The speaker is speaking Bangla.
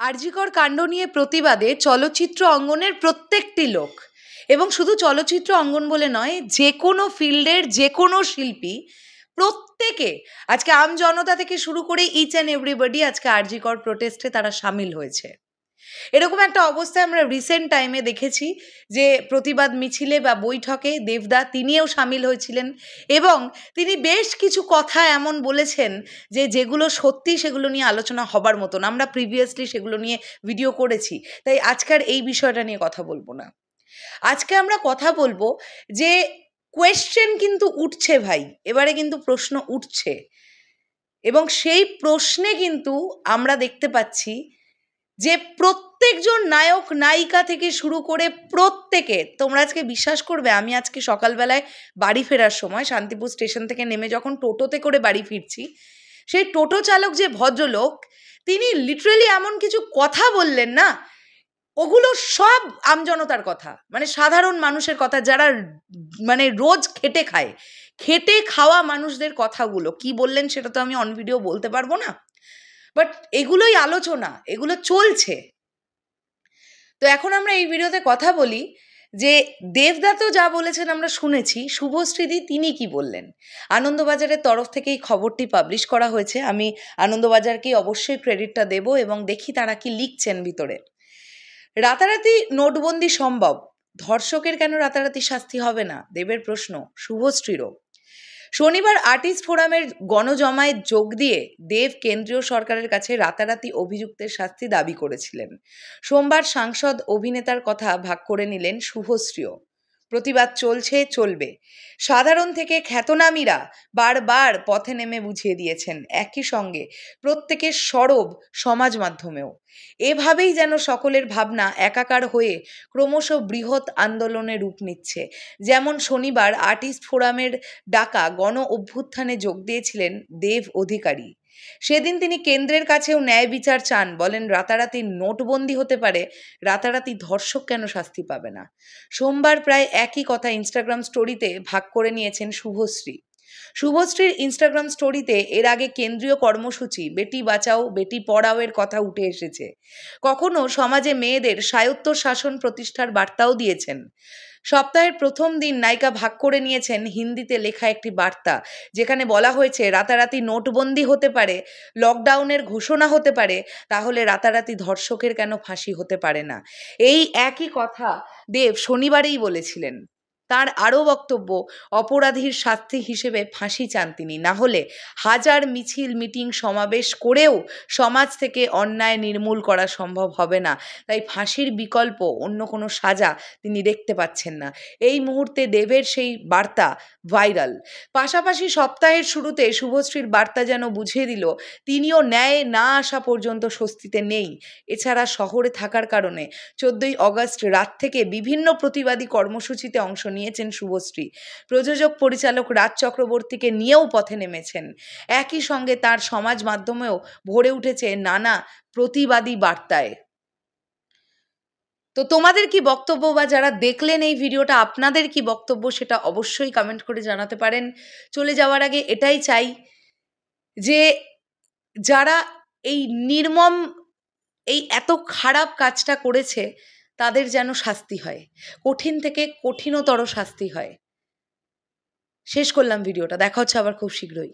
আরজিকর কাণ্ড নিয়ে প্রতিবাদে চলচ্চিত্র অঙ্গনের প্রত্যেকটি লোক এবং শুধু চলচ্চিত্র অঙ্গন বলে নয়, যে কোনো ফিল্ডের যে কোনো শিল্পী প্রত্যেকে আজকে আম জনতা থেকে শুরু করে ইচ অ্যান্ড এভরিবডি আজকে আরজিকর প্রোটেস্টে তারা সামিল হয়েছে। এরকম একটা অবস্থায় আমরা রিসেন্ট টাইমে দেখেছি যে প্রতিবাদ মিছিলে বা বৈঠকে দেবদা তিনিও সামিল হয়েছিলেন এবং তিনি বেশ কিছু কথা এমন বলেছেন যেগুলো সত্যি সেগুলো নিয়ে আলোচনা হবার মতন। আমরা প্রিভিয়াসলি সেগুলো নিয়ে ভিডিও করেছি, তাই আজকের এই বিষয়টা নিয়ে কথা বলবো না। আজকে আমরা কথা বলবো যে কোয়েশ্চেন কিন্তু উঠছে ভাই, এবারে কিন্তু প্রশ্ন উঠছে এবং সেই প্রশ্নে কিন্তু আমরা দেখতে পাচ্ছি যে প্রত্যেকজন নায়ক নায়িকা থেকে শুরু করে প্রত্যেকে, তোমরা আজকে বিশ্বাস করবে, আমি আজকে সকালবেলায় বাড়ি ফেরার সময় শান্তিপুর স্টেশন থেকে নেমে যখন টোটোতে করে বাড়ি ফিরছি, সেই টোটো চালক যে ভদ্রলোক, তিনি লিটারেলি এমন কিছু কথা বললেন না, ওগুলো সব আমজনতার কথা, মানে সাধারণ মানুষের কথা, যারা মানে রোজ খেটে খায়, খেটে খাওয়া মানুষদের কথাগুলো কি বললেন সেটা তো আমি অন ভিডিও বলতে পারবো না, বাট এগুলোই আলোচনা, এগুলো চলছে। তো এখন আমরা এই ভিডিওতে কথা বলি যে দেবদা তো যা বলেছেন আমরা শুনেছি, শুভশ্রীদি তিনি কি বললেন। আনন্দবাজারের তরফ থেকে এই খবরটি পাবলিশ করা হয়েছে, আমি আনন্দবাজারকেই অবশ্যই ক্রেডিটটা দেব এবং দেখি তারা কি লিখছেন ভিতরে। রাতারাতি নোটবন্দি সম্ভব, ধর্ষকের কেন রাতারাতি শাস্তি হবে না, দেবের প্রশ্ন, শুভশ্রীরও। শনিবার আর্টিস্ট ফোরামের গণজমায়েত যোগ দিয়ে দেব কেন্দ্রীয় সরকারের কাছে রাতারাতি অভিযুক্তের শাস্তি দাবি করেছিলেন। সোমবার সাংসদ অভিনেতার কথা ভাগ করে নিলেন শুভশ্রীও। প্রতিবাদ চলছে, চলবে। সাধারণ থেকে খ্যাতনামীরা বারবার পথে নেমে বুঝিয়ে দিয়েছেন, একই সঙ্গে প্রত্যেকের সরব সমাজ মাধ্যমেও। এভাবেই যেন সকলের ভাবনা একাকার হয়ে ক্রমশ বৃহৎ আন্দোলনে রূপ নিচ্ছে। যেমন শনিবার আর্টিস্ট ফোরামের ডাকা গণ অভ্যুত্থানে যোগ দিয়েছিলেন দেব অধিকারী। সেদিন তিনি কেন্দ্রের কাছেও ন্যায় বিচার চান, বলেন রাতারাতি নোটবন্দি হতে পারে, রাতারাতি ধর্ষক কেন শাস্তি পাবে না। সোমবার প্রায় একই কথা ইনস্টাগ্রাম স্টোরিতে ভাগ করে নিয়েছেন শুভশ্রী। শুভশ্রীর ইনস্টাগ্রাম স্টোরিতে এর আগে কেন্দ্রীয় কর্মসূচি বেটি বাঁচাও বেটি পড়াও এর কথা উঠে এসেছে। কখনো সমাজে মেয়েদের স্বায়ত্তশাসন প্রতিষ্ঠার বার্তাও দিয়েছেন। সপ্তাহের প্রথম দিন নায়িকা ভাগ করে নিয়েছেন হিন্দিতে লেখা একটি বার্তা, যেখানে বলা হয়েছে রাতারাতি নোটবন্দি হতে পারে, লকডাউনের ঘোষণা হতে পারে, তাহলে রাতারাতি ধর্ষকের কেন ফাঁসি হতে পারে না। এই একই কথা দেব শনিবারেই বলেছিলেন। তার আরও বক্তব্য, অপরাধীর শাস্তি হিসেবে ফাঁসি চান তিনি, না হলে হাজার মিছিল মিটিং সমাবেশ করেও সমাজ থেকে অন্যায় নির্মূল করা সম্ভব হবে না। তাই ফাঁসির বিকল্প অন্য কোনো সাজা তিনি দেখতে পাচ্ছেন না। এই মুহূর্তে দেবের সেই বার্তা ভাইরাল। পাশাপাশি সপ্তাহের শুরুতে শুভশ্রীর বার্তা যেন বুঝিয়ে দিল তিনিও ন্যায় না আসা পর্যন্ত স্বস্তিতে নেই। এছাড়া শহরে থাকার কারণে 14ই অগস্ট রাত থেকে বিভিন্ন প্রতিবাদী কর্মসূচিতে অংশ নিয়েছেন শুভশ্রী। প্রযোজক পরিচালক রাজ চক্রবর্তীকে নিয়েও পথে নেমেছেন। একই সঙ্গে তার সমাজ মাধ্যমেও ভরে উঠেছে নানা প্রতিবাদী বার্তায়। তো তোমাদের কি বক্তব্য, বা যারা দেখলেন এই ভিডিওটা আপনাদের কি বক্তব্য, সেটা অবশ্যই কমেন্ট করে জানাতে পারেন। চলে যাওয়ার আগে এটাই চাই যে যারা এই নির্মম, এই এত খারাপ কাজটা করেছে তাদের যেন শাস্তি হয়, কঠিন থেকে কঠিনতর শাস্তি হয়। শেষ করলাম ভিডিওটা, দেখা হচ্ছে আবার খুব শীঘ্রই।